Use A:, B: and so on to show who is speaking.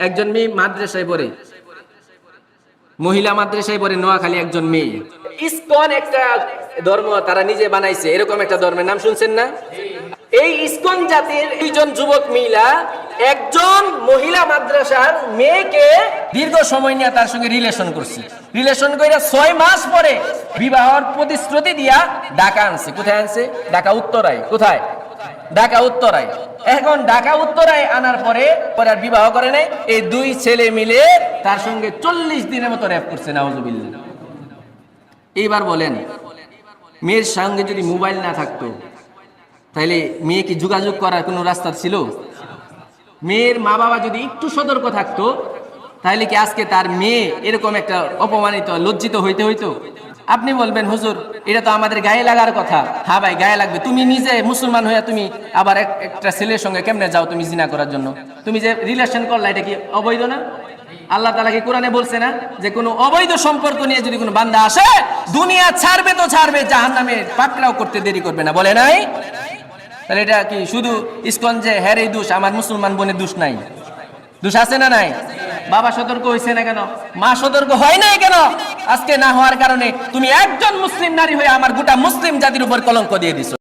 A: একজন মেয়ে মাদ্রাসায় পড়ে, মহিলা মাদ্রাসায় পড়ে, নোয়াখালী একজন মেয়ে। ইসকন একটা ধর্ম তারা নিজে বানাইছে, এরকম একটা ধর্মের নাম শুনছেন না? এই ইসকন জাতির দুইজন যুবক মহিলা একজন মহিলা মাদ্রাসার মেয়েকে দীর্ঘ সময় নিয়ে তার সঙ্গে রিলেশন করছে। রিলেশন করে 6 মাস পরে বিবাহর প্রতিশ্রুতি দিয়া ঢাকা আনছে। কোথায় আনছে? ঢাকা উত্তরায়। কোথায়? ঢাকা উত্তরায়। এখন ঢাকা উত্তরায় আনার পরে আর বিবাহ করে নাই। এই দুই ছেলে মিলে তার সঙ্গে 40 দিনের মতো র‍্যাপ করছে। নাউজুবিল্লাহ। এইবার বলেন, মেয়ের সঙ্গে যদি মোবাইল না থাকতো তাহলে মেয়ে কি যোগাযোগ করার কোনো রাস্তা ছিল? মেয়ের মা বাবা যদি একটু সতর্ক থাকতো তাহলে কি আজকে তার মেয়ে এরকম একটা অপমানিত, লজ্জিত হইতে হইতো? আপনি বলবেন, হুজুর এটা তো আমাদের গায়ে লাগার কথা। হ্যাঁ ভাই, গায়ে লাগবে। তুমি নিজে মুসলমান হইয়া তুমি আবার একটা ছেলের সঙ্গে কেমনে যাও তুমি জিনা করার জন্য? তুমি যে রিলেশন করলা এটা কি অবৈধ না? আল্লাহ তাআলা কি কোরআনে বলছে না যে কোনো অবৈধ সম্পর্ক নিয়ে যদি কোনো বান্দা আসে দুনিয়া ছাড়বে তো ছাড়বে, জাহান্নামে পাকড়াও করতে দেরি করবে না, বলে নাই? তাহলে এটা কি শুধু ইসকন যে হ্যারেই দোষ, আমার মুসলমান বোনের দোষ নাই? দোষ আছে না নাই? বাবা সতর্ক হয়েছে না কেন? মা সতর্ক হয় নাই কেন? আজকে না হওয়ার কারণে তুমি একজন মুসলিম নারী হয়ে আমার গোটা মুসলিম জাতির উপর কলঙ্ক দিয়ে দিছো।